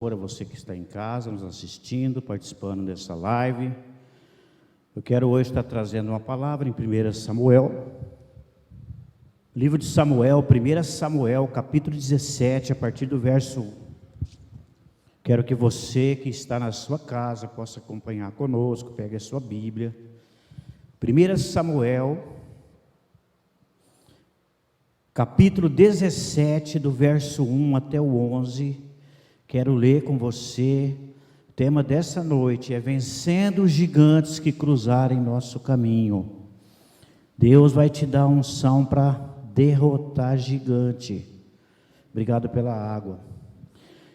Para você que está em casa, nos assistindo, participando dessa live, eu quero hoje estar trazendo uma palavra em 1 Samuel, livro de Samuel, 1 Samuel, capítulo 17, a partir do verso 1. Quero que você que está na sua casa possa acompanhar conosco, pegue a sua Bíblia. 1 Samuel, capítulo 17, do verso 1 até o 11. Quero ler com você. O tema dessa noite é vencendo os gigantes que cruzarem nosso caminho. Deus vai te dar unção para derrotar gigante. Obrigado pela água.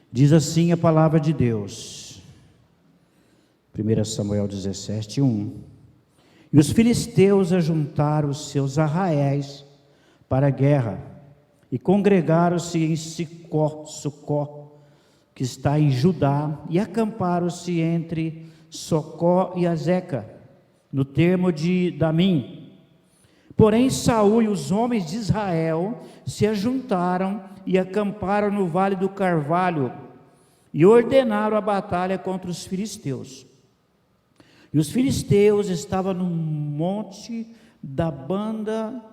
Diz assim a palavra de Deus. 1 Samuel 17, 1. E os filisteus ajuntaram os seus arraiais para a guerra e congregaram-se em Sucó, que está em Judá, e acamparam-se entre Socó e Azeca, no termo de Damim. Porém Saul e os homens de Israel se ajuntaram e acamparam no vale do Carvalho, e ordenaram a batalha contra os filisteus. E os filisteus estavam no monte da banda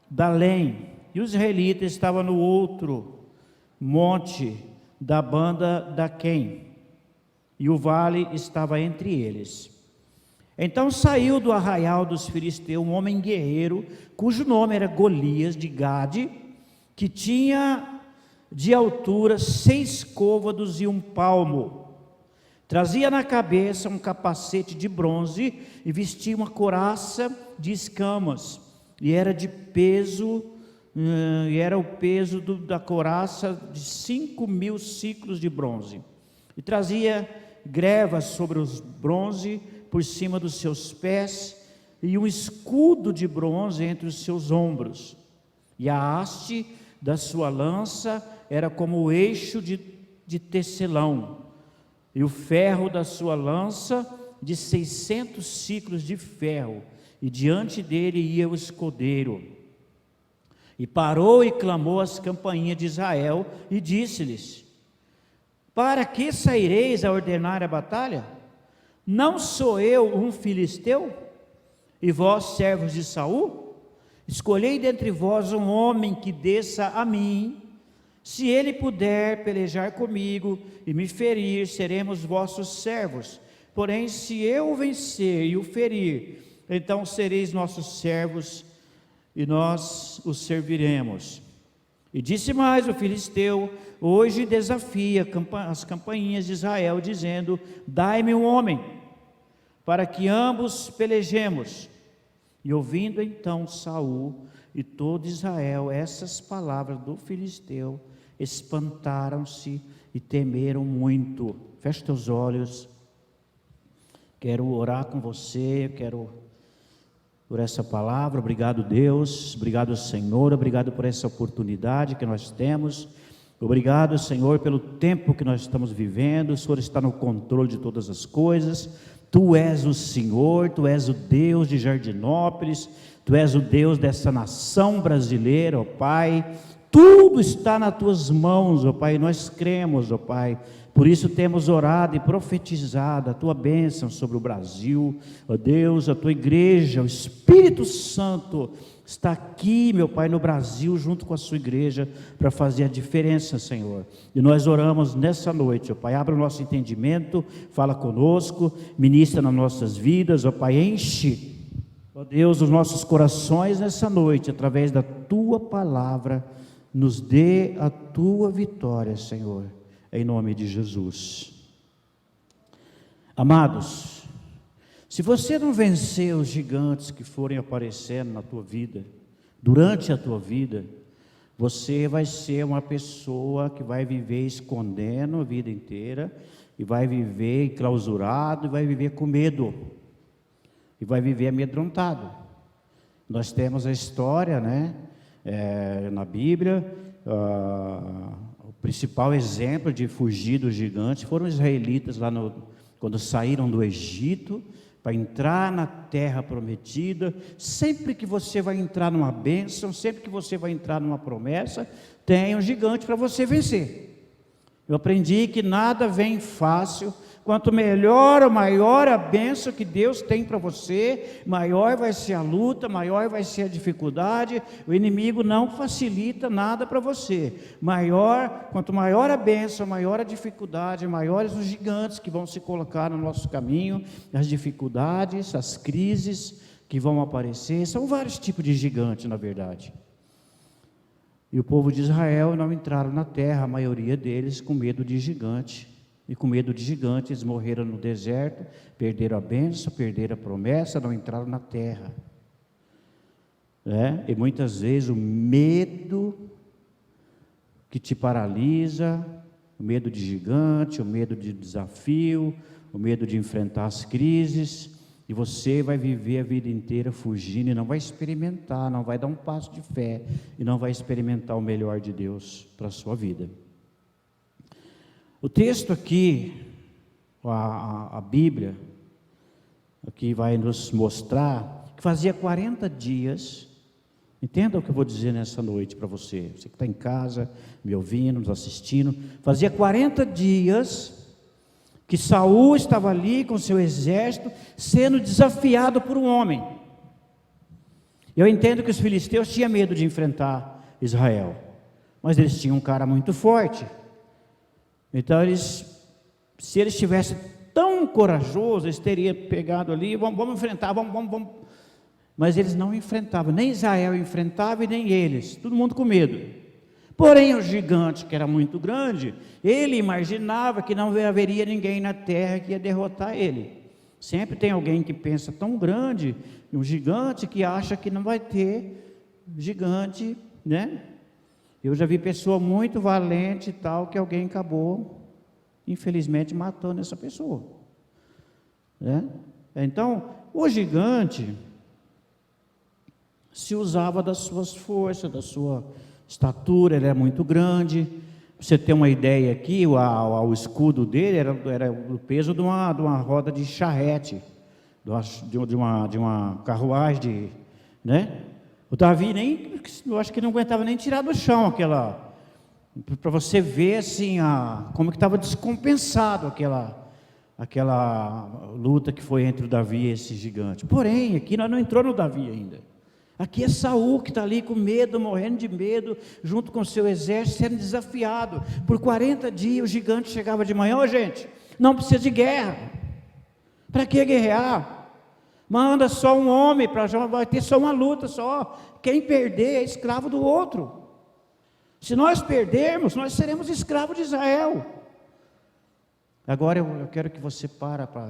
da Lém, e os israelitas estavam no outro monte da banda da Quem, e o vale estava entre eles. Então saiu do arraial dos filisteus um homem guerreiro, cujo nome era Golias de Gade, que tinha de altura 6 côvados e 1 palmo. Trazia na cabeça um capacete de bronze e vestia uma couraça de escamas, e era o peso da couraça de 5.000 ciclos de bronze, e trazia grevas sobre os bronze por cima dos seus pés, e um escudo de bronze entre os seus ombros, e a haste da sua lança era como o eixo de tecelão, e o ferro da sua lança de 600 ciclos de ferro, e diante dele ia o escudeiro. E parou e clamou às campainhas de Israel e disse-lhes: para que saireis a ordenar a batalha? Não sou eu um filisteu? E vós, servos de Saul? Escolhei dentre vós um homem que desça a mim. Se ele puder pelejar comigo e me ferir, seremos vossos servos. Porém, se eu o vencer e o ferir, então sereis nossos servos, e nós os serviremos. E disse mais o filisteu: hoje desafia as campainhas de Israel, dizendo: dai-me um homem, para que ambos pelejemos. E ouvindo então Saul e todo Israel essas palavras do filisteu, espantaram-se e temeram muito. Feche teus olhos. Quero orar com você, por essa palavra. Obrigado, Deus, obrigado, Senhor, obrigado por essa oportunidade que nós temos. Obrigado, Senhor, pelo tempo que nós estamos vivendo. O Senhor está no controle de todas as coisas. Tu és o Senhor, Tu és o Deus de Jardinópolis, Tu és o Deus dessa nação brasileira, ó Pai. Tudo está nas Tuas mãos, ó Pai, nós cremos, ó Pai. Por isso temos orado e profetizado a Tua bênção sobre o Brasil, ó Deus, a Tua igreja. O Espírito Santo está aqui, meu Pai, no Brasil, junto com a Sua igreja, para fazer a diferença, Senhor. E nós oramos nessa noite, ó Pai, abra o nosso entendimento, fala conosco, ministra nas nossas vidas, ó Pai, enche, ó Deus, os nossos corações nessa noite, através da Tua palavra. Nos dê a Tua vitória, Senhor, em nome de Jesus. Amados, se você não vencer os gigantes que forem aparecendo na tua vida, durante a tua vida, você vai ser uma pessoa que vai viver escondendo a vida inteira, e vai viver enclausurado, e vai viver com medo, e vai viver amedrontado. Nós temos a história, na Bíblia, o principal exemplo de fugir dos gigantes foram os israelitas quando saíram do Egito para entrar na terra prometida. Sempre que você vai entrar numa bênção, sempre que você vai entrar numa promessa, tem um gigante para você vencer. Eu aprendi que nada vem fácil. Quanto melhor ou maior a bênção que Deus tem para você, maior vai ser a luta, maior vai ser a dificuldade. O inimigo não facilita nada para você. Quanto maior a bênção, maior a dificuldade, maiores os gigantes que vão se colocar no nosso caminho, as dificuldades, as crises que vão aparecer. São vários tipos de gigantes, na verdade. E o povo de Israel não entraram na terra, a maioria deles com medo de gigante. E com medo de gigantes, eles morreram no deserto, perderam a bênção, perderam a promessa, não entraram na terra. E muitas vezes o medo que te paralisa, o medo de gigante, o medo de desafio, o medo de enfrentar as crises, e você vai viver a vida inteira fugindo e não vai experimentar, não vai dar um passo de fé, e não vai experimentar o melhor de Deus para a sua vida. O texto aqui, a Bíblia, aqui vai nos mostrar que fazia 40 dias, entenda o que eu vou dizer nessa noite para você que está em casa, me ouvindo, nos assistindo, fazia 40 dias que Saul estava ali com seu exército, sendo desafiado por um homem. Eu entendo que os filisteus tinham medo de enfrentar Israel, mas eles tinham um cara muito forte. Então se eles tivessem tão corajosos, eles teriam pegado ali, vamos enfrentar, vamos. Mas eles não enfrentavam, nem Israel enfrentava e nem eles, todo mundo com medo. Porém o gigante, que era muito grande, ele imaginava que não haveria ninguém na terra que ia derrotar ele. Sempre tem alguém que pensa tão grande, um gigante, que acha que não vai ter gigante, né? Eu já vi pessoa muito valente e tal, que alguém acabou, infelizmente, matando essa pessoa. Então, o gigante se usava das suas forças, da sua estatura, ele era muito grande. Para você ter uma ideia aqui, o escudo dele era o peso de uma roda de charrete, de uma carruagem, né? O Davi eu acho que não aguentava nem tirar do chão aquela, para você ver assim, como que estava descompensado aquela luta que foi entre o Davi e esse gigante. Porém, aqui nós não entrou no Davi ainda. Aqui é Saul que está ali com medo, morrendo de medo, junto com o seu exército, sendo desafiado. Por 40 dias o gigante chegava de manhã, gente, não precisa de guerra. Para que guerrear? Manda só um homem, vai ter só uma luta só. Quem perder é escravo do outro. Se nós perdermos, nós seremos escravos de Israel. Agora eu quero que você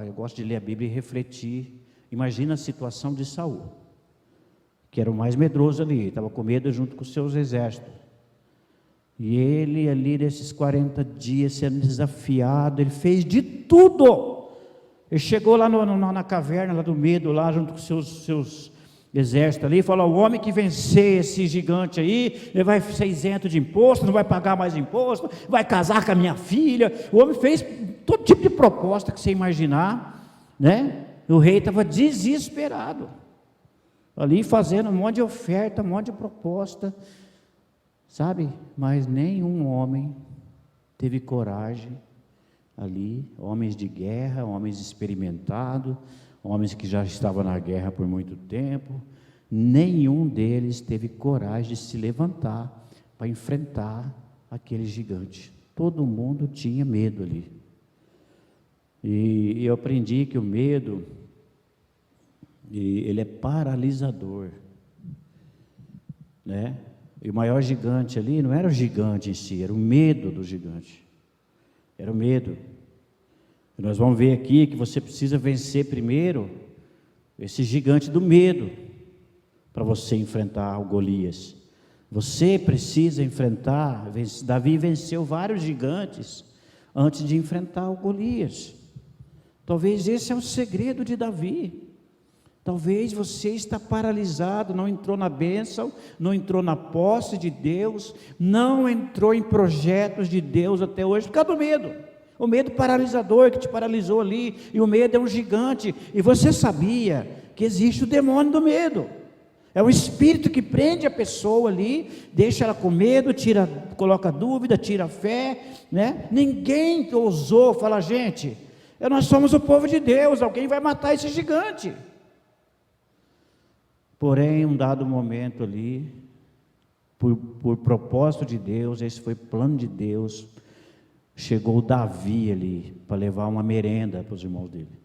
eu gosto de ler a Bíblia e refletir. Imagina a situação de Saul, que era o mais medroso ali, estava com medo junto com os seus exércitos. E ele ali nesses 40 dias sendo desafiado, ele fez de tudo. Ele chegou lá na caverna lá do medo, lá junto com seus exércitos ali, e falou: o homem que vencer esse gigante aí, ele vai ser isento de imposto, não vai pagar mais imposto, vai casar com a minha filha. O homem fez todo tipo de proposta que você imaginar, né? O rei estava desesperado, ali fazendo um monte de oferta, um monte de proposta, sabe? Mas nenhum homem teve coragem ali, homens de guerra, homens experimentados, homens que já estavam na guerra por muito tempo, nenhum deles teve coragem de se levantar para enfrentar aquele gigante. Todo mundo tinha medo ali. E eu aprendi que o medo, ele é paralisador, né? E o maior gigante ali não era o gigante em si, era o medo do gigante. Era o medo. E nós vamos ver aqui que você precisa vencer primeiro esse gigante do medo para você enfrentar o Golias. Você precisa enfrentar. Davi venceu vários gigantes antes de enfrentar o Golias. Talvez esse é o segredo de Davi. Talvez você está paralisado, não entrou na bênção, não entrou na posse de Deus, não entrou em projetos de Deus até hoje por causa do medo. O medo paralisador que te paralisou ali, e o medo é um gigante. E você sabia que existe o demônio do medo. É um espírito que prende a pessoa ali, deixa ela com medo, coloca dúvida, tira a fé, né? Ninguém ousou falar, gente, nós somos o povo de Deus, alguém vai matar esse gigante. Porém, um dado momento ali, por propósito de Deus, esse foi plano de Deus, chegou Davi ali, para levar uma merenda para os irmãos dele,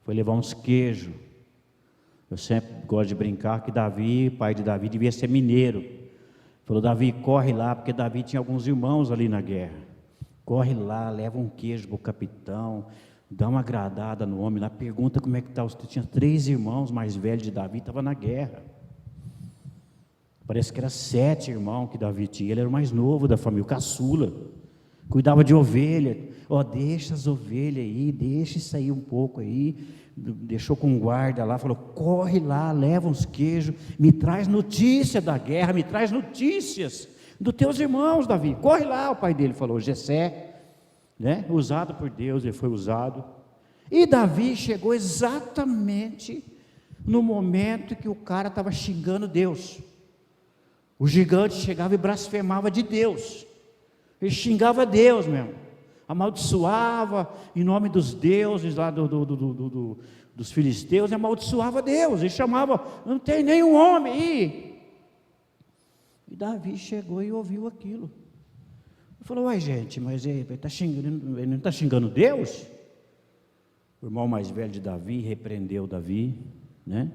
foi levar uns queijos. Eu sempre gosto de brincar que Davi, pai de Davi, devia ser mineiro. Falou, Davi, corre lá, porque Davi tinha alguns irmãos ali na guerra. Corre lá, leva um queijo para o capitão, dá uma agradada no homem lá, pergunta como é que está. Tinha 3 irmãos mais velhos de Davi, estava na guerra. Parece que era 7 irmãos que Davi tinha, ele era o mais novo da família, o caçula. Cuidava de ovelha, deixa as ovelhas aí, deixa isso aí um pouco aí, deixou com um guarda lá, falou, corre lá, leva uns queijos, me traz notícia da guerra, me traz notícias dos teus irmãos, Davi, corre lá, o pai dele falou, Jessé, né? Usado por Deus, ele foi usado, e Davi chegou exatamente no momento que o cara estava xingando Deus, o gigante chegava e blasfemava de Deus, ele xingava Deus mesmo, amaldiçoava em nome dos deuses lá dos filisteus, amaldiçoava Deus, ele chamava, não tem nenhum homem aí. E Davi chegou e ouviu aquilo. Ele falou, uai gente, mas ele não está xingando Deus? O irmão mais velho de Davi repreendeu Davi, né?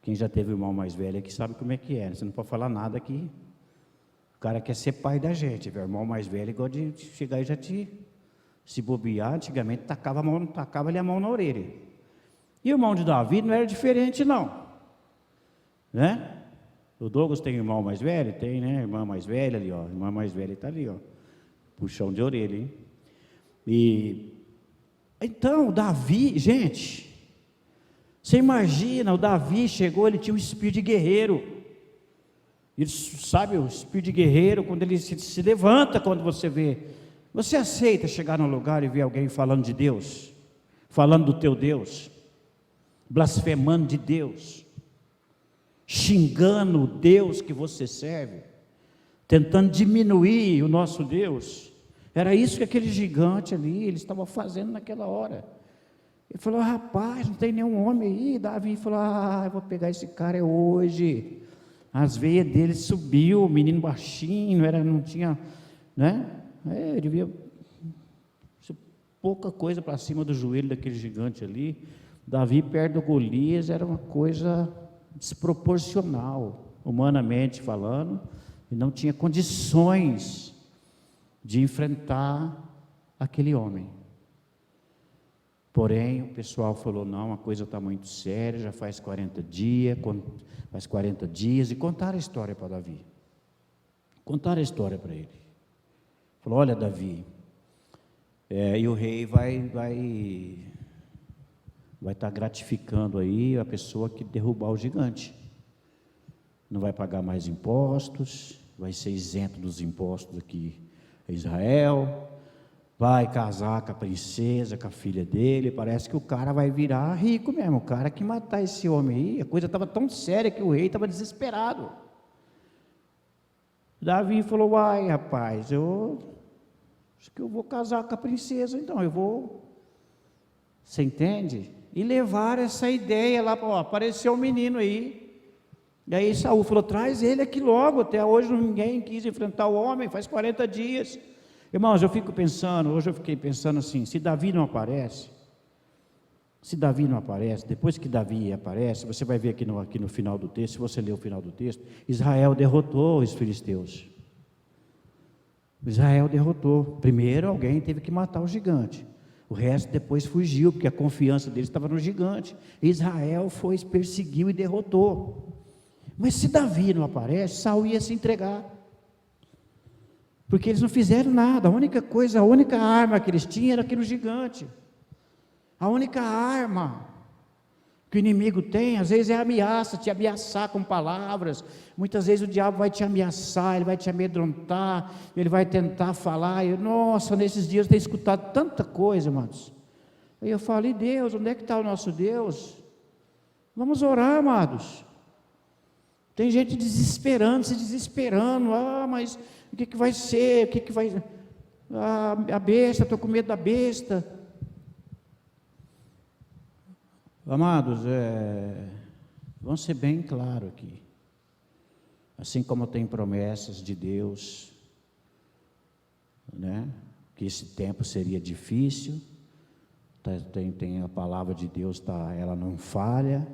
Quem já teve o irmão mais velho aqui sabe como é que é, você não pode falar nada aqui. O cara quer ser pai da gente, o irmão mais velho igual de chegar e já se bobear, antigamente tacava-lhe a mão na orelha. E o irmão de Davi não era diferente não, né? O Douglas tem irmão mais velho? Tem, né? Irmã mais velha ali, ó. Irmã mais velha está ali, ó. Puxão de orelha, hein? E então, Davi, gente, você imagina, o Davi chegou, ele tinha um espírito de guerreiro. Ele sabe, o espírito de guerreiro, quando ele se levanta, quando você vê, você aceita chegar num lugar e ver alguém falando de Deus, falando do teu Deus, blasfemando de Deus, xingando o Deus que você serve, tentando diminuir o nosso Deus? Era isso que aquele gigante ali, ele estava fazendo naquela hora. Ele falou, rapaz, não tem nenhum homem aí. Davi falou, eu vou pegar esse cara hoje. As veias dele subiu, o menino baixinho, não tinha, né? Devia ser pouca coisa para cima do joelho daquele gigante ali. Davi perto do Golias era uma coisa desproporcional, humanamente falando, e não tinha condições de enfrentar aquele homem. Porém, o pessoal falou, não, a coisa está muito séria, já faz 40 dias, e contaram a história para Davi. Contaram a história para ele. Falou, olha Davi, e o rei vai estar gratificando aí a pessoa que derrubar o gigante. Não vai pagar mais impostos, vai ser isento dos impostos aqui em Israel, vai casar com a princesa, com a filha dele. Parece que o cara vai virar rico mesmo. O cara que matar esse homem aí, a coisa estava tão séria que o rei estava desesperado. Davi falou, uai rapaz, acho que eu vou casar com a princesa, então eu vou, você entende? E levar essa ideia lá, apareceu um menino aí, e aí Saul falou, traz ele aqui logo, até hoje ninguém quis enfrentar o homem, faz 40 dias, irmãos, hoje eu fiquei pensando assim, se Davi não aparece, depois que Davi aparece, você vai ver aqui no final do texto, se você ler o final do texto, Israel derrotou os filisteus. Israel derrotou. Primeiro alguém teve que matar o gigante. O resto depois fugiu, porque a confiança deles estava no gigante. Israel perseguiu e derrotou. Mas se Davi não aparece, Saul ia se entregar. Porque eles não fizeram nada. A única arma que eles tinham era aquele gigante. A única arma que o inimigo tem, às vezes é ameaça, te ameaçar com palavras. Muitas vezes o diabo vai te ameaçar, ele vai te amedrontar, ele vai tentar falar. Nossa, nesses dias eu tenho escutado tanta coisa, amados. Aí eu falo, e Deus, onde é que está o nosso Deus? Vamos orar, amados. Tem gente desesperando, se desesperando. Mas o que vai ser? O que vai... a besta, estou com medo da besta. Amados, vamos ser bem claros aqui. Assim como tem promessas de Deus, né, que esse tempo seria difícil, tem a palavra de Deus, ela não falha.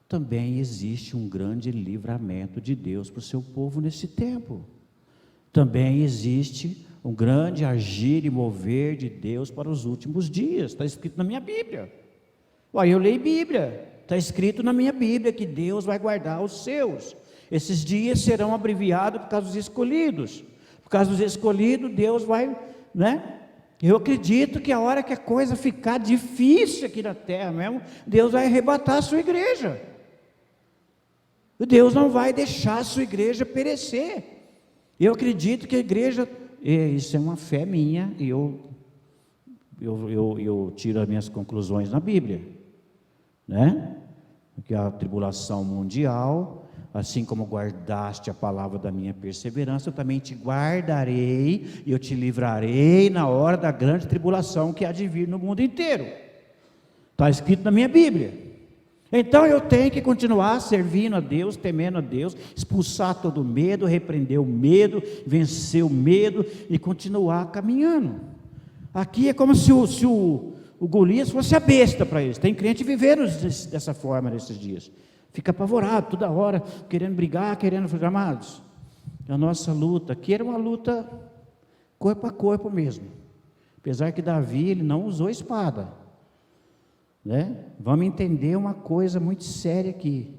Também existe um grande livramento de Deus para o seu povo nesse tempo. Também existe um grande agir e mover de Deus para os últimos dias. Está escrito na minha Bíblia. Eu leio Bíblia. Está escrito na minha Bíblia que Deus vai guardar os seus. Esses dias serão abreviados por causa dos escolhidos. Por causa dos escolhidos, Deus vai, né? Eu acredito que a hora que a coisa ficar difícil aqui na terra mesmo, Deus vai arrebatar a sua igreja. Deus não vai deixar a sua igreja perecer. Eu acredito que a igreja, isso é uma fé minha, e eu tiro as minhas conclusões na Bíblia, né? Que a tribulação mundial, assim como guardaste a palavra da minha perseverança, eu também te guardarei e eu te livrarei na hora da grande tribulação que há de vir no mundo inteiro. Está escrito na minha Bíblia. Então eu tenho que continuar servindo a Deus, temendo a Deus, expulsar todo o medo, repreender o medo, vencer o medo e continuar caminhando. Aqui é como se o Golias fosse a besta para eles. Tem crente vivendo dessa forma nesses dias. Fica apavorado toda hora, querendo brigar, querendo... Amados, a nossa luta aqui era uma luta corpo a corpo mesmo. Apesar que Davi, ele não usou espada, né? Vamos entender uma coisa muito séria aqui.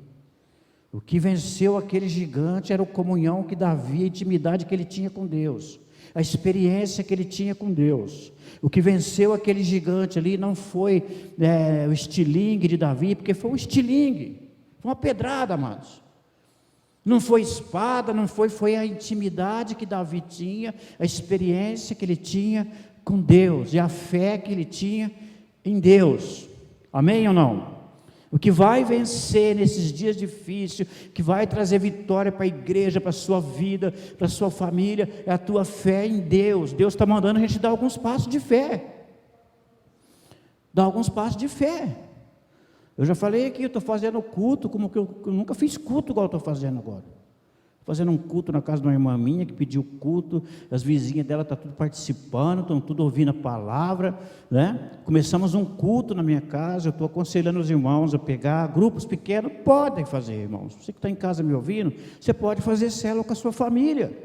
O que venceu aquele gigante era a comunhão que Davi, a intimidade que ele tinha com Deus, a experiência que ele tinha com Deus. O que venceu aquele gigante ali não foi o estilingue de Davi, porque foi um estilingue, foi uma pedrada, amados. Não foi espada, não foi a intimidade que Davi tinha, a experiência que ele tinha com Deus e a fé que ele tinha em Deus. Amém ou não? O que vai vencer nesses dias difíceis, que vai trazer vitória para a igreja, para a sua vida, para a sua família, é a tua fé em Deus. Deus está mandando a gente dar alguns passos de fé. Dar alguns passos de fé. Eu já falei aqui, eu estou fazendo culto, como que eu nunca fiz culto igual eu estou fazendo agora. Fazendo um culto na casa de uma irmã minha que pediu culto, as vizinhas dela estão tudo participando, estão tudo ouvindo a palavra, né? Começamos um culto na minha casa, eu estou aconselhando os irmãos a pegar grupos pequenos, podem fazer, irmãos. Você que está em casa me ouvindo, você pode fazer célula com a sua família.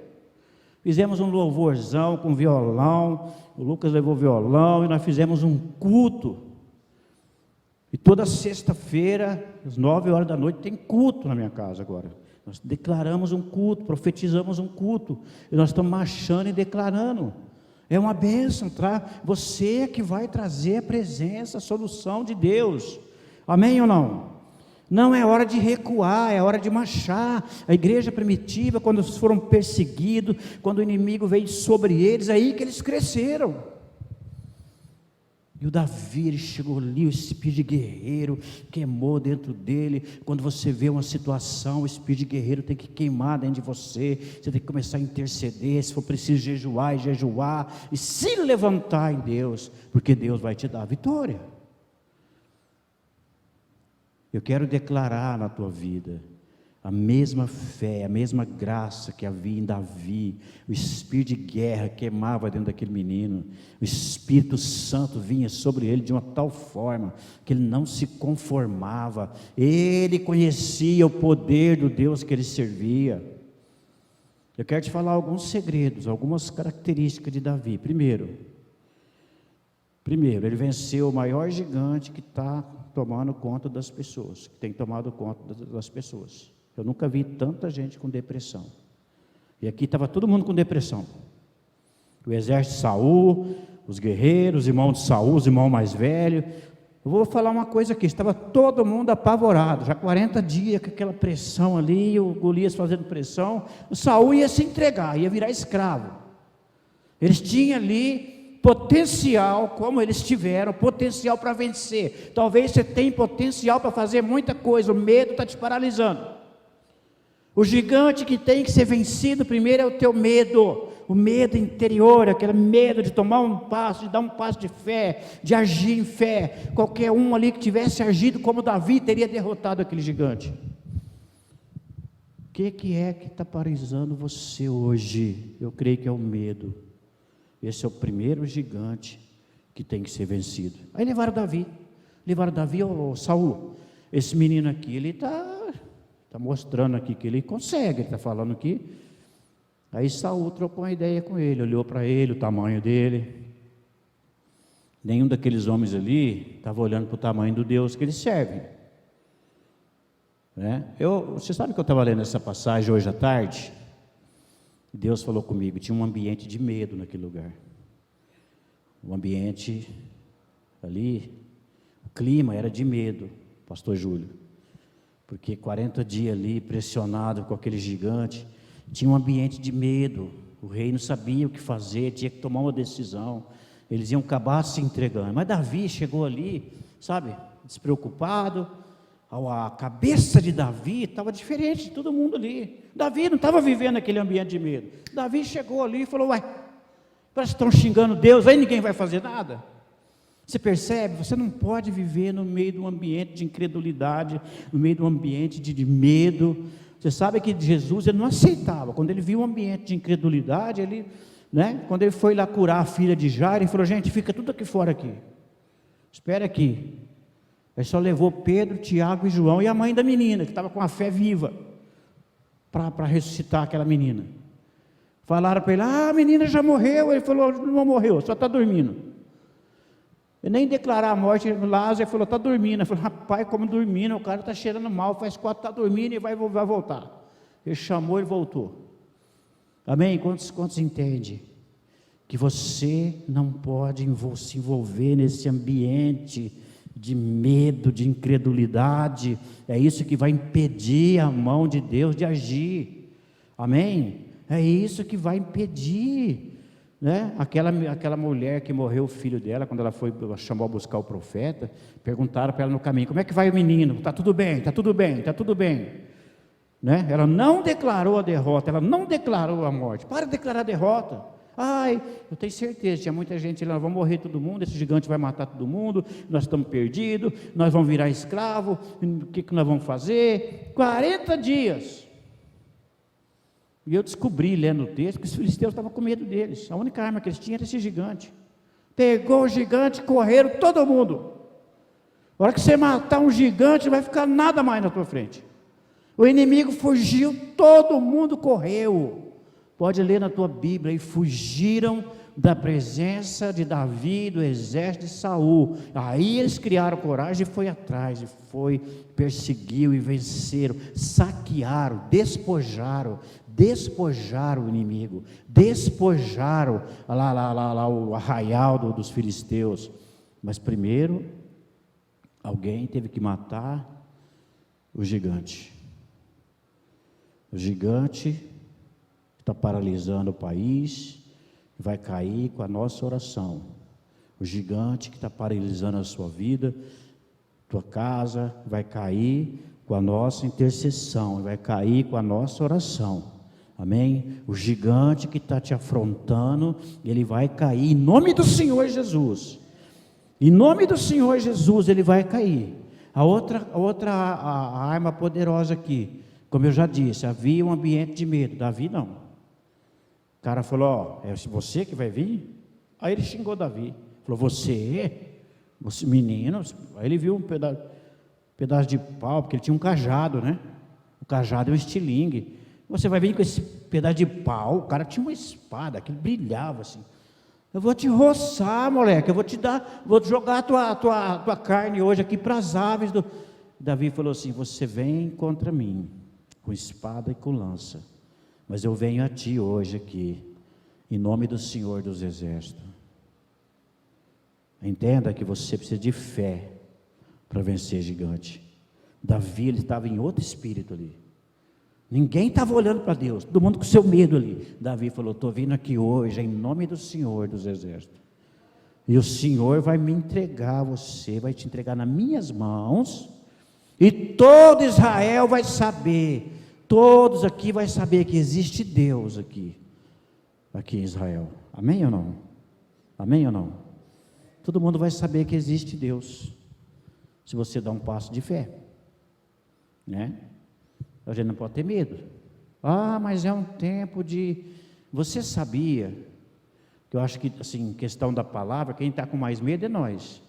Fizemos um louvorzão com violão, o Lucas levou violão e nós fizemos um culto. E toda sexta-feira, às 9 horas da noite, tem culto na minha casa agora. Nós declaramos um culto, profetizamos um culto, e nós estamos marchando e declarando. É uma bênção, você é que vai trazer a presença, a solução de Deus. Amém ou não? Não é hora de recuar, é hora de marchar. A igreja primitiva, quando foram perseguidos, quando o inimigo veio sobre eles, é aí que eles cresceram. E o Davi, ele chegou ali, o espírito de guerreiro queimou dentro dele. Quando você vê uma situação, o espírito de guerreiro tem que queimar dentro de você. Você tem que começar a interceder, se for preciso jejuar e se levantar em Deus, porque Deus vai te dar a vitória. Eu quero declarar na tua vida a mesma fé, a mesma graça que havia em Davi. O espírito de guerra queimava dentro daquele menino. O Espírito Santo vinha sobre ele de uma tal forma que ele não se conformava. Ele conhecia o poder do Deus que ele servia. Eu quero te falar alguns segredos, algumas características de Davi. Primeiro, ele venceu o maior gigante que está tomando conta das pessoas, que tem tomado conta das pessoas. Eu nunca vi tanta gente com depressão. E aqui estava todo mundo com depressão. O exército de Saul, os guerreiros, os irmãos de Saul, os irmãos mais velhos. Eu vou falar uma coisa aqui, estava todo mundo apavorado, já 40 dias com aquela pressão ali, o Golias fazendo pressão. O Saul ia se entregar, ia virar escravo. Eles tinham ali potencial, como eles tiveram, potencial para vencer. Talvez você tenha potencial para fazer muita coisa, o medo está te paralisando. O gigante que tem que ser vencido primeiro é o teu medo, o medo interior, aquele medo de tomar um passo, de dar um passo de fé, de agir em fé. Qualquer um ali que tivesse agido como Davi teria derrotado aquele gigante. O que é que está paralisando você hoje? Eu creio que é o medo. Esse é o primeiro gigante que tem que ser vencido. Aí levaram Davi, ô Saul, esse menino aqui, ele está mostrando aqui que ele consegue, ele está falando aqui. Aí Saul trocou uma ideia com ele, olhou para ele, o tamanho dele. Nenhum daqueles homens ali estava olhando para o tamanho do Deus que eles servem. Você sabe que eu estava lendo essa passagem hoje à tarde? Deus falou comigo, tinha um ambiente de medo naquele lugar. O ambiente ali, o clima era de medo, pastor Júlio. Porque 40 dias ali, pressionado com aquele gigante, tinha um ambiente de medo. O rei não sabia o que fazer, tinha que tomar uma decisão. Eles iam acabar se entregando. Mas Davi chegou ali, sabe, despreocupado. A cabeça de Davi estava diferente de todo mundo ali. Davi não estava vivendo aquele ambiente de medo. Davi chegou ali e falou: ué, parece que estão xingando Deus, aí ninguém vai fazer nada. Você percebe? Você não pode viver no meio de um ambiente de incredulidade, no meio de um ambiente de medo. Você sabe que Jesus, ele não aceitava. Quando ele viu um ambiente de incredulidade, ele, quando ele foi lá curar a filha de Jairo, ele falou: gente, fica tudo aqui fora aqui. Espera aqui. Ele só levou Pedro, Tiago e João e a mãe da menina, que estava com a fé viva, para ressuscitar aquela menina. Falaram para ele: a menina já morreu. Ele falou: não morreu, só está dormindo. Ele nem declarar a morte, Lázaro falou: está dormindo. Ele falou: rapaz, como dormindo, o cara está cheirando mal, faz 4, está dormindo e vai voltar. Ele chamou e voltou. Amém? Quantos entendem que você não pode se envolver nesse ambiente de medo, de incredulidade? É isso que vai impedir a mão de Deus de agir. Amém? É isso que vai impedir. Aquela mulher que morreu o filho dela, quando ela chamou a buscar o profeta, perguntaram para ela no caminho: como é que vai o menino? Está tudo bem, está tudo bem, está tudo bem. Ela não declarou a derrota, ela não declarou a morte. Para de declarar a derrota. Ai, eu tenho certeza, tinha muita gente lá: vamos morrer todo mundo, esse gigante vai matar todo mundo, nós estamos perdidos, nós vamos virar escravo, o que nós vamos fazer? 40 dias. E eu descobri, lendo o texto, que os filisteus estavam com medo deles. A única arma que eles tinham era esse gigante. Pegou o gigante, correram todo mundo. A hora que você matar um gigante, não vai ficar nada mais na tua frente. O inimigo fugiu, todo mundo correu. Pode ler na tua Bíblia: e fugiram da presença de Davi, do exército de Saul. Aí eles criaram coragem e foi atrás, perseguiu e venceram, saquearam, despojaram o inimigo, despojaram lá o arraial dos filisteus. Mas primeiro, alguém teve que matar o gigante. O gigante está paralisando o país, vai cair com a nossa oração. O gigante que está paralisando a sua vida, tua casa, vai cair com a nossa intercessão, vai cair com a nossa oração. Amém? O gigante que está te afrontando, ele vai cair em nome do Senhor Jesus. Em nome do Senhor Jesus ele vai cair. A outra arma poderosa aqui, como eu já disse, havia um ambiente de medo. Davi não. O cara falou: é você que vai vir? Aí ele xingou Davi. Falou: você menino. Aí ele viu um pedaço de pau, porque ele tinha um cajado, O cajado é um estilingue. Você vai vir com esse pedaço de pau? O cara tinha uma espada que brilhava assim. Eu vou te roçar, moleque, eu vou te dar, vou jogar a tua carne hoje aqui para as aves. Davi falou assim: você vem contra mim com espada e com lança, mas eu venho a ti hoje aqui, em nome do Senhor dos Exércitos. Entenda que você precisa de fé para vencer gigante. Davi, ele estava em outro espírito ali. Ninguém estava olhando para Deus, todo mundo com seu medo ali. Davi falou: estou vindo aqui hoje em nome do Senhor dos Exércitos, e o Senhor vai me entregar, você vai te entregar nas minhas mãos, e todo Israel vai saber Todos aqui vai saber que existe Deus aqui em Israel. Amém ou não? Amém ou não? Todo mundo vai saber que existe Deus, se você dá um passo de fé, né? A gente não pode ter medo. Mas é um tempo de... Você sabia, que eu acho que, assim, questão da palavra, quem está com mais medo é nós.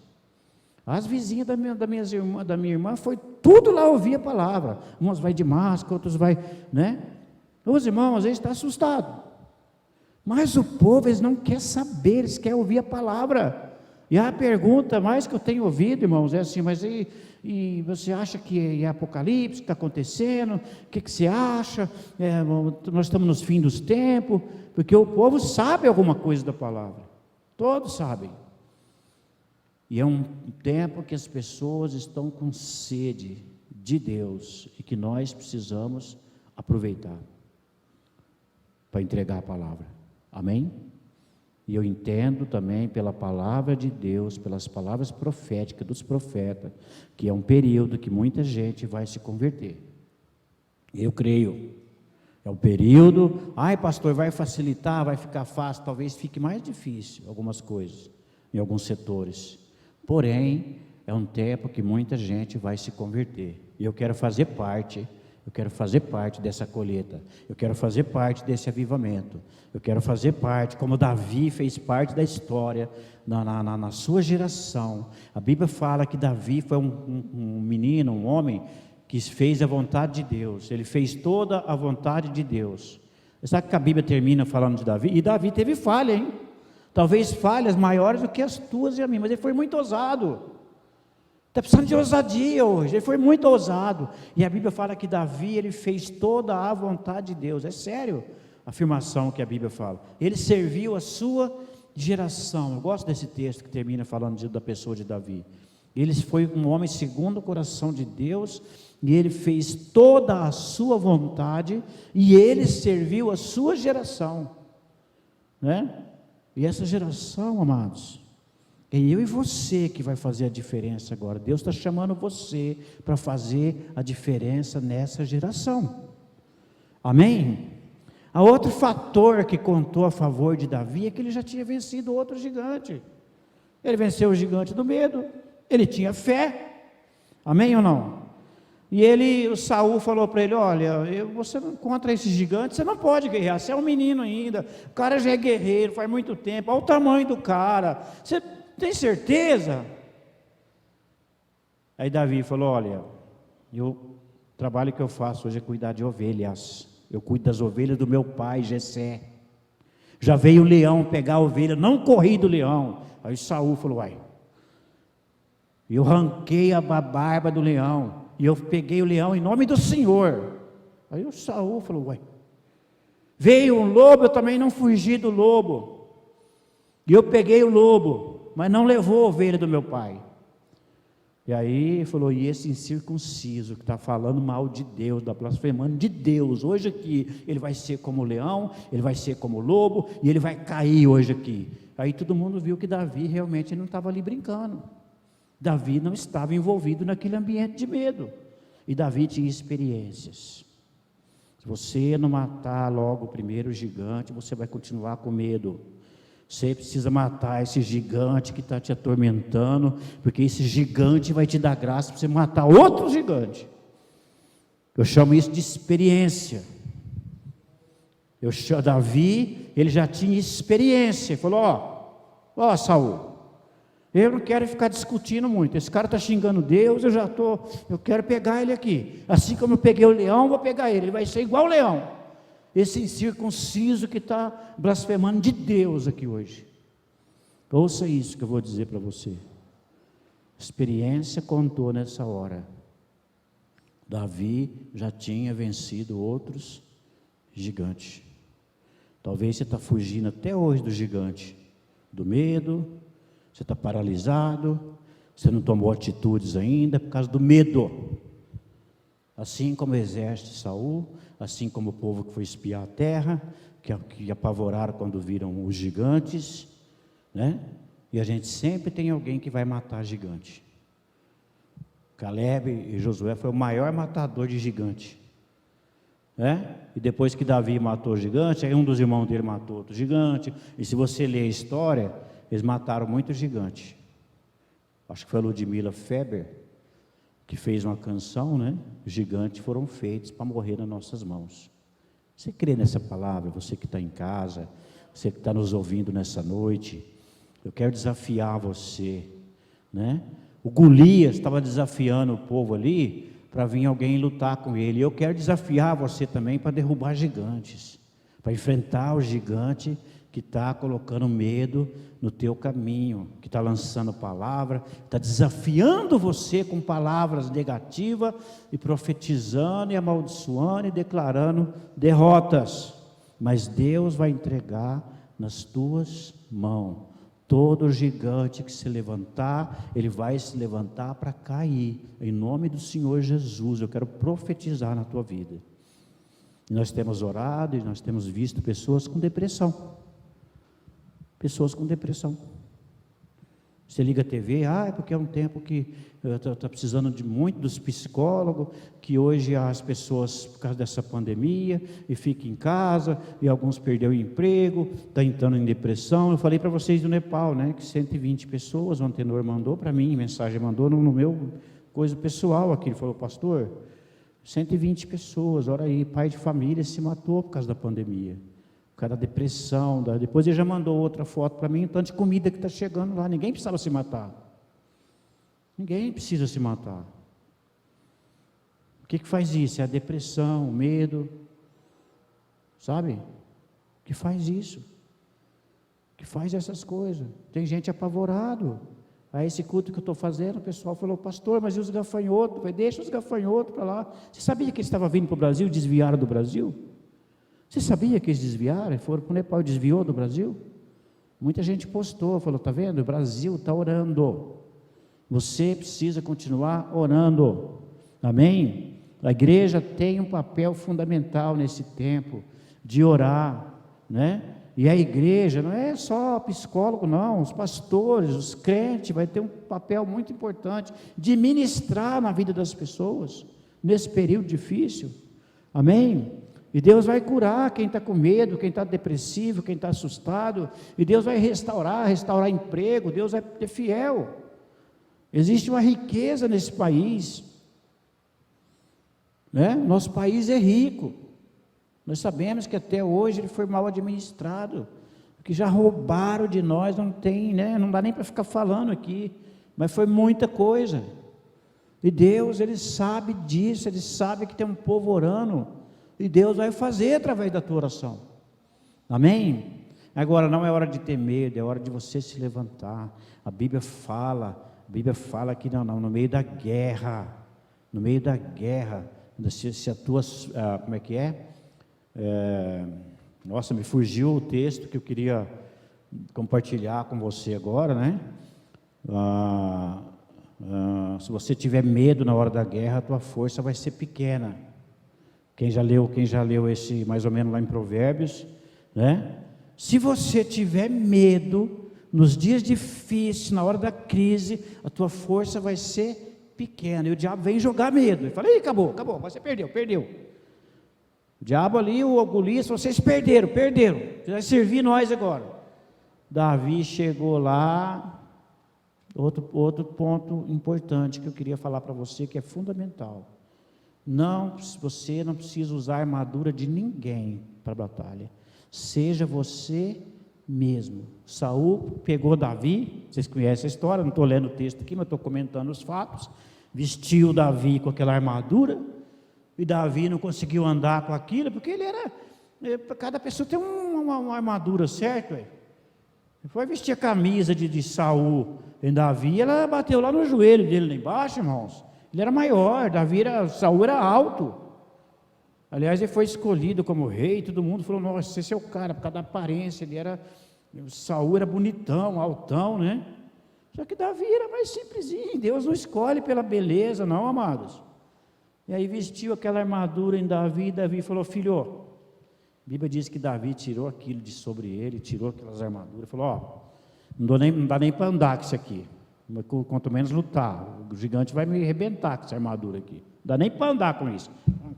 As vizinhas da minha irmã, foi tudo lá ouvir a palavra. Umas vai de máscara, outros vai, né? Os irmãos, às vezes, estão assustados. Mas o povo, eles não querem saber, eles querem ouvir a palavra. E a pergunta mais que eu tenho ouvido, irmãos, é assim, mas e você acha que é Apocalipse que está acontecendo? O que você acha? Nós estamos nos fins dos tempos, porque o povo sabe alguma coisa da palavra, todos sabem. E é um tempo que as pessoas estão com sede de Deus, e que nós precisamos aproveitar, para entregar a palavra, amém? E eu entendo também pela palavra de Deus, pelas palavras proféticas dos profetas, que é um período que muita gente vai se converter. Eu creio. É um período, pastor, vai facilitar, vai ficar fácil, talvez fique mais difícil algumas coisas, em alguns setores. Porém, é um tempo que muita gente vai se converter. E eu quero fazer parte. Eu quero fazer parte dessa colheita, eu quero fazer parte desse avivamento, eu quero fazer parte, como Davi fez parte da história, na sua geração. A Bíblia fala que Davi foi um menino, um homem, que fez a vontade de Deus, ele fez toda a vontade de Deus. Sabe que a Bíblia termina falando de Davi? E Davi teve falha, hein? Talvez falhas maiores do que as tuas e a minha, mas ele foi muito ousado. Está precisando de ousadia hoje, ele foi muito ousado, e a Bíblia fala que Davi, ele fez toda a vontade de Deus, é sério a afirmação que a Bíblia fala, ele serviu a sua geração. Eu gosto desse texto que termina falando da pessoa de Davi. Ele foi um homem segundo o coração de Deus, e ele fez toda a sua vontade, e ele serviu a sua geração, né? E essa geração, amados, é eu e você que vai fazer a diferença agora. Deus está chamando você para fazer a diferença nessa geração. Amém? A outro fator que contou a favor de Davi é que ele já tinha vencido outro gigante. Ele venceu o gigante do medo, ele tinha fé. Amém ou não? E o Saul falou para ele: olha, você contra esse gigante, você não pode guerrear, você é um menino ainda, o cara já é guerreiro, faz muito tempo, olha o tamanho do cara, você tem certeza? Aí Davi falou: olha, o trabalho que eu faço hoje é cuidar de ovelhas, eu cuido das ovelhas do meu pai Jessé, já veio o leão pegar a ovelha, não corri do leão. Aí Saul falou: uai, eu arranquei a barba do leão, e eu peguei o leão em nome do Senhor. Aí o Saul falou: uai, veio um lobo, eu também não fugi do lobo, e eu peguei o lobo, mas não levou a ovelha do meu pai. E aí ele falou: e esse incircunciso que está falando mal de Deus, está blasfemando de Deus, hoje aqui, ele vai ser como o leão, ele vai ser como o lobo, e ele vai cair hoje aqui. Aí todo mundo viu que Davi realmente não estava ali brincando. Davi não estava envolvido naquele ambiente de medo, e Davi tinha experiências. Se você não matar logo o primeiro gigante, você vai continuar com medo. Você precisa matar esse gigante que está te atormentando, porque esse gigante vai te dar graça para você matar outro gigante. Eu chamo isso de experiência. Davi, ele já tinha experiência. Ele falou: ó Saul, eu não quero ficar discutindo muito, esse cara está xingando Deus, eu quero pegar ele aqui, assim como eu peguei o leão, vou pegar ele vai ser igual o leão, esse incircunciso que está blasfemando de Deus aqui hoje. Ouça isso que eu vou dizer para você. Experiência contou nessa hora. Davi já tinha vencido outros gigantes. Talvez você está fugindo até hoje do gigante, do medo. Você está paralisado, você não tomou atitudes ainda por causa do medo. Assim como o exército de Saul, assim como o povo que foi espiar a terra, que apavoraram quando viram os gigantes, né? E a gente sempre tem alguém que vai matar gigante. Caleb e Josué foi o maior matador de gigante. E depois que Davi matou o gigante, aí um dos irmãos dele matou outro gigante. E se você ler a história, eles mataram muito gigante. Acho que foi a Ludmila Feber que fez uma canção, Os gigantes foram feitos para morrer nas nossas mãos. Você crê nessa palavra? Você que está em casa, você que está nos ouvindo nessa noite, eu quero desafiar você, O Golias estava desafiando o povo ali para vir alguém lutar com ele. Eu quero desafiar você também para derrubar gigantes, para enfrentar o gigante que está colocando medo no teu caminho, que está lançando palavra, está desafiando você com palavras negativas e profetizando e amaldiçoando e declarando derrotas. Mas Deus vai entregar nas tuas mãos. Todo gigante que se levantar, ele vai se levantar para cair. Em nome do Senhor Jesus, eu quero profetizar na tua vida. E nós temos orado e nós temos visto pessoas com depressão. Pessoas com depressão. Você liga a TV, é porque é um tempo que está precisando de muito dos psicólogos, que hoje as pessoas, por causa dessa pandemia, e ficam em casa, e alguns perderam o emprego, estão entrando em depressão. Eu falei para vocês do Nepal, que 120 pessoas, o antenor mandou para mim, mensagem mandou no meu coisa pessoal aqui, ele falou, pastor, 120 pessoas, olha aí, pai de família se matou por causa da pandemia. Da depressão, depois ele já mandou outra foto para mim, tanto de comida que está chegando lá. Ninguém precisava se matar. Ninguém precisa se matar. O que faz isso? É a depressão, o medo, sabe? O que faz isso? O que faz essas coisas? Tem gente apavorado. Aí esse culto que eu estou fazendo, o pessoal falou, pastor, mas e os gafanhotos? Eu falei, deixa os gafanhotos para lá. Você sabia que eles estavam vindo para o Brasil, desviaram do Brasil? Você sabia que eles desviaram? Foram para o Nepal e desviou do Brasil? Muita gente postou, falou, está vendo? O Brasil está orando. Você precisa continuar orando. Amém? A igreja tem um papel fundamental nesse tempo de orar, E a igreja não é só psicólogo, não. Os pastores, os crentes, vai ter um papel muito importante de ministrar na vida das pessoas nesse período difícil. Amém? E Deus vai curar quem está com medo, quem está depressivo, quem está assustado. E Deus vai restaurar emprego. Deus é fiel. Existe uma riqueza nesse país. Nosso país é rico. Nós sabemos que até hoje ele foi mal administrado. Que já roubaram de nós, não tem, não dá nem para ficar falando aqui. Mas foi muita coisa. E Deus, Ele sabe disso, Ele sabe que tem um povo orando. E Deus vai fazer através da tua oração. Amém? Agora, não é hora de ter medo, é hora de você se levantar. A Bíblia fala que no meio da guerra, se a tua, como é que é? Nossa, me fugiu o texto que eu queria compartilhar com você agora, se você tiver medo na hora da guerra, a tua força vai ser pequena. Quem já leu esse mais ou menos lá em Provérbios, Se você tiver medo, nos dias difíceis, na hora da crise, a tua força vai ser pequena, e o diabo vem jogar medo, ele fala, acabou, você perdeu. O diabo ali, o Golias, vocês perderam, você vai servir nós agora. Davi chegou lá, outro ponto importante que eu queria falar para você, que é fundamental. Você não precisa usar a armadura de ninguém para a batalha. Seja você mesmo. Saul pegou Davi, vocês conhecem a história, não estou lendo o texto aqui, mas estou comentando os fatos. Vestiu Davi com aquela armadura, e Davi não conseguiu andar com aquilo, porque cada pessoa tem uma armadura, certo? Ele foi vestir a camisa de Saul em Davi, ela bateu lá no joelho dele, lá embaixo, irmãos. Ele era maior, Saul era alto. Aliás, ele foi escolhido como rei, todo mundo falou, nossa, esse é o cara, por causa da aparência, Saul era bonitão, altão, Só que Davi era mais simplesinho, Deus não escolhe pela beleza, não, amados. E aí vestiu aquela armadura em Davi, e Davi falou, filho, a Bíblia diz que Davi tirou aquilo de sobre ele, tirou aquelas armaduras, falou, não dá nem para andar com isso aqui. Quanto menos lutar, o gigante vai me arrebentar com essa armadura aqui, não dá nem para andar com isso.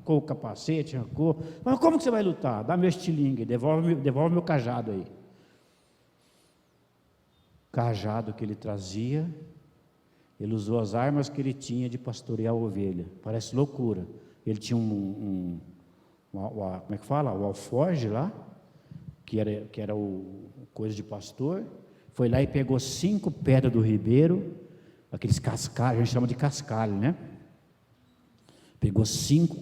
arrancou o capacete, arrancou. Mas como que você vai lutar? Dá meu estilingue, devolve meu cajado aí. Cajado que ele trazia, ele usou as armas que ele tinha de pastorear a ovelha. Parece loucura. Ele tinha como é que fala? O alforje lá, que era o coisa de pastor. Foi lá e pegou 5 pedras do ribeiro, aqueles cascalhos, a gente chama de cascalho, né? Pegou 5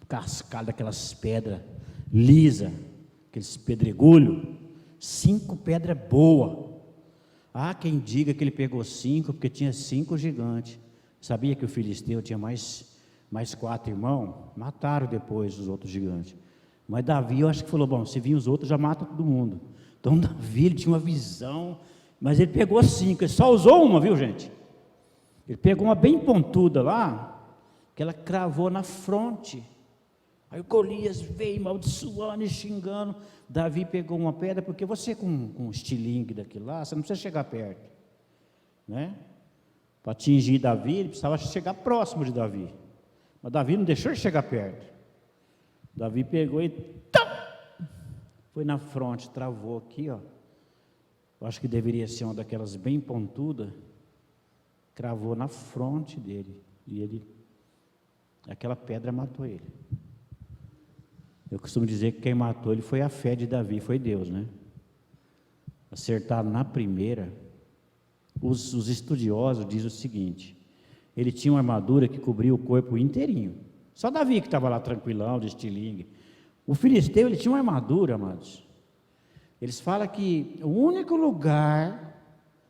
cascalhos daquelas pedras lisas, aqueles pedregulhos, 5 pedras boas. Há quem diga que ele pegou 5, porque tinha 5 gigantes. Sabia que o filisteu tinha mais 4 irmãos? Mataram depois os outros gigantes. Mas Davi, eu acho que falou, bom, se vir os outros, já mata todo mundo. Então Davi, ele tinha uma visão, mas ele pegou 5, ele só usou uma, viu gente? Ele pegou uma bem pontuda lá, que ela cravou na fronte. Aí o Golias veio amaldiçoando e xingando. Davi pegou uma pedra, porque você com um estilingue daquilo lá, você não precisa chegar perto, né? Para atingir Davi, ele precisava chegar próximo de Davi. Mas Davi não deixou ele chegar perto. Davi pegou e foi na fronte, travou aqui, ó. Eu acho que deveria ser uma daquelas bem pontudas. Cravou na fronte dele. E aquela pedra matou ele. Eu costumo dizer que quem matou ele foi a fé de Davi, foi Deus, né? Acertado na primeira. Os estudiosos dizem o seguinte: ele tinha uma armadura que cobria o corpo inteirinho. Só Davi que estava lá tranquilão, de estilingue. O filisteu, ele tinha uma armadura, amados. Eles falam que o único lugar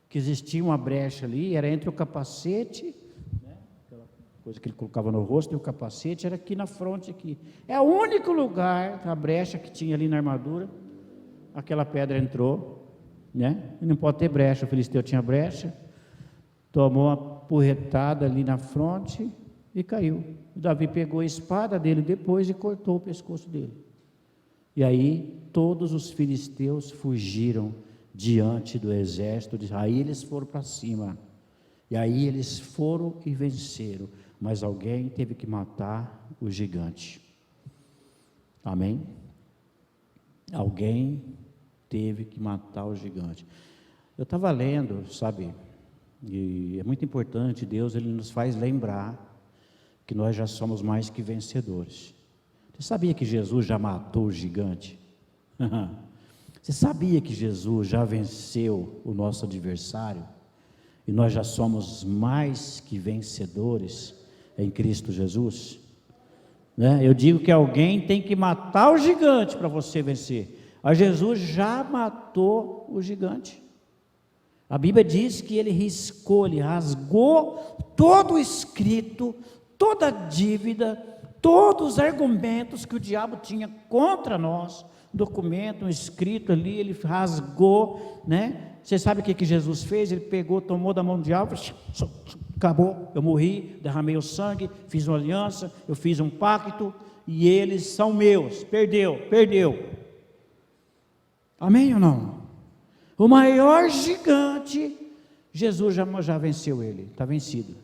que existia uma brecha ali era entre o capacete, né, aquela coisa que ele colocava no rosto, e o capacete era aqui na fronte aqui. É o único lugar, a brecha que tinha ali na armadura. Aquela pedra entrou, né? E não pode ter brecha. O filisteu tinha brecha, tomou uma porretada ali na fronte e caiu. O Davi pegou a espada dele depois e cortou o pescoço dele. E aí todos os filisteus fugiram diante do exército. Aí eles foram para cima. E aí eles foram e venceram. Mas alguém teve que matar o gigante. Amém? Alguém teve que matar o gigante. Eu estava lendo, sabe, e é muito importante, Deus, Ele nos faz lembrar que nós já somos mais que vencedores. Você sabia que Jesus já matou o gigante? Você sabia que Jesus já venceu o nosso adversário? E nós já somos mais que vencedores em Cristo Jesus? Né? Eu digo que alguém tem que matar o gigante para você vencer. A Jesus já matou o gigante. A Bíblia diz que ele riscou, ele rasgou todo o escrito, toda a dívida, todos os argumentos que o diabo tinha contra nós. Documento, um escrito ali, ele rasgou, né? Você sabe o que Jesus fez? Ele pegou, tomou da mão do diabo, acabou, eu morri, derramei o sangue, fiz uma aliança, eu fiz um pacto, e eles são meus. Perdeu. Amém ou não? O maior gigante, Jesus já venceu ele, está vencido.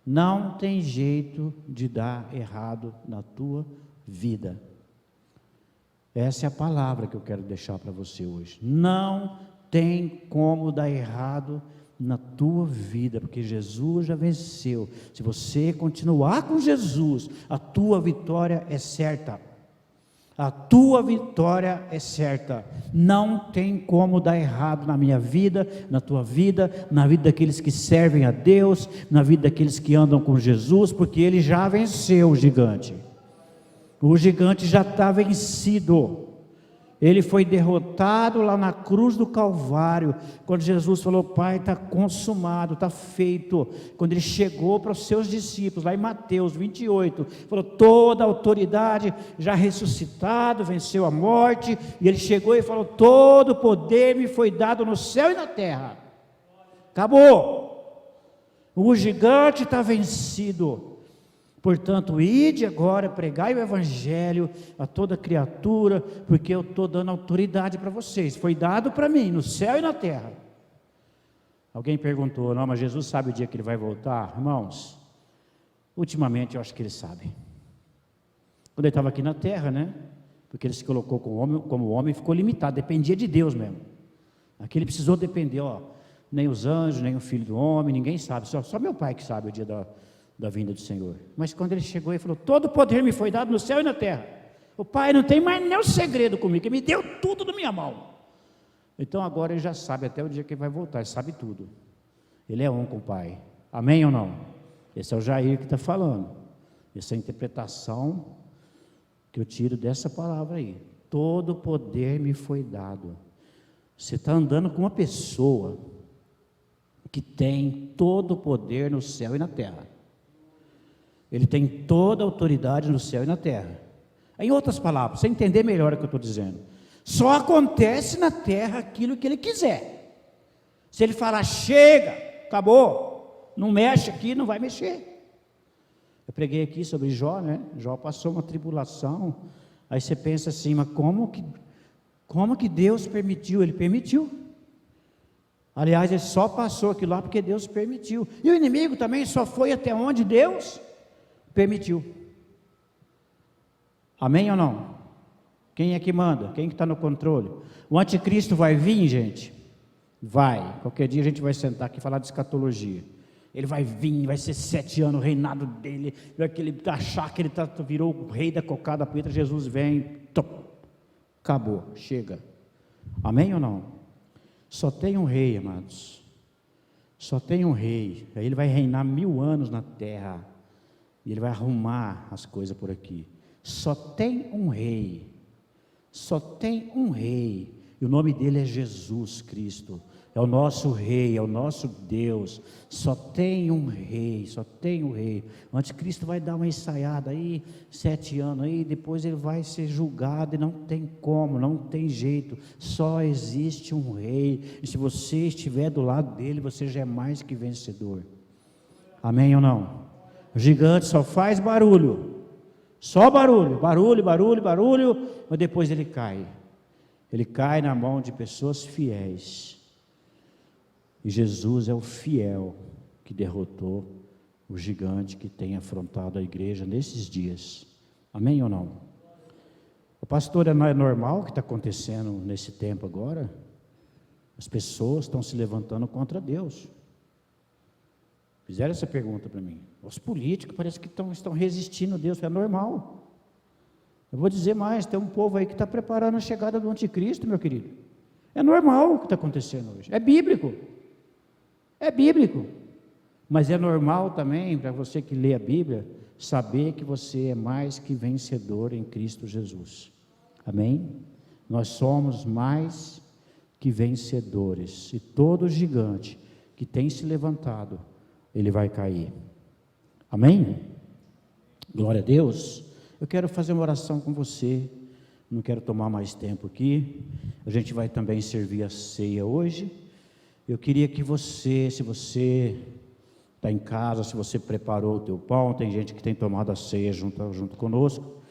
Não tem jeito de dar errado na tua vida. Essa é a palavra que eu quero deixar para você hoje. Não tem como dar errado na tua vida, porque Jesus já venceu. Se você continuar com Jesus, a tua vitória é certa. A tua vitória é certa. Não tem como dar errado na minha vida, na tua vida, na vida daqueles que servem a Deus, na vida daqueles que andam com Jesus, porque Ele já venceu o gigante. O gigante já está vencido. Ele foi derrotado lá na cruz do Calvário, quando Jesus falou: Pai, está consumado, está feito. Quando ele chegou para os seus discípulos, lá em Mateus 28, falou: toda a autoridade já ressuscitado, venceu a morte. E ele chegou e falou: todo o poder me foi dado no céu e na terra. Acabou. O gigante está vencido. Portanto, ide agora, pregai o evangelho a toda criatura, porque eu estou dando autoridade para vocês. Foi dado para mim, no céu e na terra. Alguém perguntou: não, mas Jesus sabe o dia que ele vai voltar? Irmãos, Ultimamente eu acho que ele sabe. Quando ele estava aqui na terra, né? Porque ele se colocou como homem, ficou limitado, dependia de Deus mesmo. Aqui ele precisou depender, nem os anjos, nem o filho do homem, ninguém sabe, só meu pai que sabe o dia da vinda do Senhor. Mas quando ele chegou, ele falou: todo poder me foi dado no céu e na terra. O Pai não tem mais nenhum segredo comigo, ele me deu tudo na minha mão. Então agora ele já sabe até o dia que ele vai voltar, ele sabe tudo. Ele é um com o Pai. Amém ou não? Esse é o Jair que está falando. Essa é a interpretação que eu tiro dessa palavra aí. Todo poder me foi dado. Você está andando com uma pessoa que tem todo o poder no céu e na terra. Ele tem toda a autoridade no céu e na terra. Em outras palavras, você entender melhor o que eu estou dizendo, só acontece na terra aquilo que ele quiser. Se ele falar: chega, acabou, não mexe aqui, não vai mexer. Eu preguei aqui sobre Jó, né? Jó passou uma tribulação. Aí você pensa assim: mas como que Deus permitiu? Ele permitiu. Aliás, ele só passou aquilo lá porque Deus permitiu. E o inimigo também só foi até onde Deus permitiu. Amém ou não? Quem é que manda? Quem que está no controle? O anticristo vai vir, gente? Vai. Qualquer dia a gente vai sentar aqui e falar de escatologia. Ele vai vir, vai ser 7 anos o reinado dele, vai achar que ele virou o rei da cocada preta. Jesus vem, acabou, chega. Amém ou não? Só tem um rei, amados. Só tem um rei. Aí ele vai reinar 1000 anos na terra. E ele vai arrumar as coisas por aqui. Só tem um rei. Só tem um rei. E o nome dele é Jesus Cristo. É o nosso rei, é o nosso Deus. Só tem um rei, só tem um rei. O anticristo vai dar uma ensaiada aí, 7 anos aí, depois ele vai ser julgado e não tem como, não tem jeito. Só existe um rei. E se você estiver do lado dele, você já é mais que vencedor. Amém ou não? O gigante só faz barulho. Só barulho, mas depois ele cai. Ele cai na mão de pessoas fiéis. E Jesus é o fiel que derrotou o gigante que tem afrontado a igreja nesses dias. Amém ou não? O pastor, não é normal o que está acontecendo nesse tempo agora? As pessoas estão se levantando contra Deus. Fizeram essa pergunta para mim. Os políticos parece que estão resistindo a Deus. É normal. Eu vou dizer mais, tem um povo aí que está preparando a chegada do anticristo, meu querido. É normal o que está acontecendo hoje. É bíblico. É bíblico. Mas é normal também, para você que lê a Bíblia, saber que você é mais que vencedor em Cristo Jesus. Amém? Nós somos mais que vencedores. E todo gigante que tem se levantado, ele vai cair. Amém? Glória a Deus. Eu quero fazer uma oração com você. Não quero tomar mais tempo aqui. A gente vai também servir a ceia hoje. Eu queria que você, se você está em casa, se você preparou o teu pão, tem gente que tem tomado a ceia junto conosco.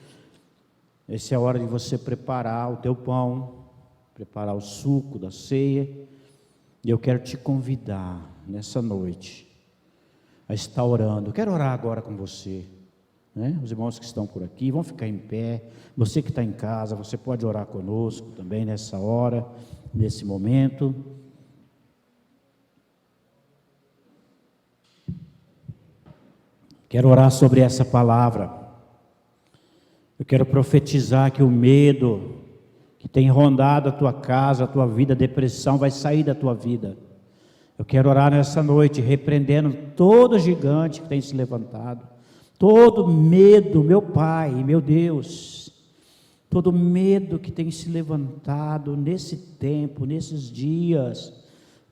Essa é a hora de você preparar o teu pão, preparar o suco da ceia. E eu quero te convidar nessa noite a estar orando. Eu quero orar agora com você, né? Os irmãos que estão por aqui vão ficar em pé. Você que está em casa, você pode orar conosco também nessa hora, nesse momento. Quero orar sobre essa palavra. Eu quero profetizar que o medo que tem rondado a tua casa, a tua vida, a depressão vai sair da tua vida. Eu quero orar nessa noite, repreendendo todo gigante que tem se levantado, todo medo, meu Pai, meu Deus, todo medo que tem se levantado nesse tempo, nesses dias,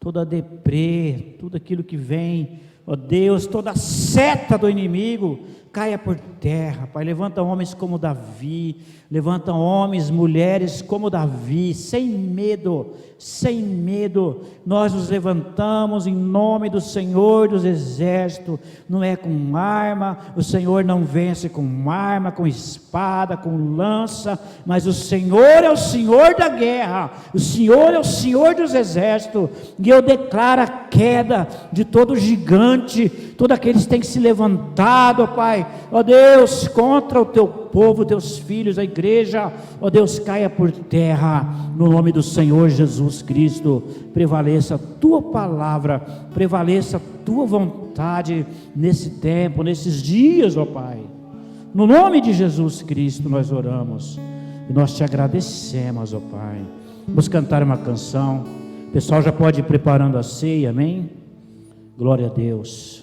toda deprê, tudo aquilo que vem, ó Deus, toda seta do inimigo caia por terra, Pai. Levanta homens como Davi, levanta homens, mulheres como Davi, sem medo, nós nos levantamos em nome do Senhor dos Exércitos. Não é com arma, o Senhor não vence com arma, com espada, com lança, mas o Senhor é o Senhor da guerra, o Senhor é o Senhor dos Exércitos, e eu declaro a queda de todo gigante, todos aqueles que têm se levantado, ó Pai, ó Deus, contra o teu povo, teus filhos, a igreja, ó Deus, caia por terra, no nome do Senhor Jesus Cristo. Prevaleça a tua palavra, prevaleça a tua vontade nesse tempo, nesses dias, ó Pai, no nome de Jesus Cristo nós oramos, e nós te agradecemos, ó Pai. Vamos cantar uma canção, o pessoal já pode ir preparando a ceia, amém? Glória a Deus.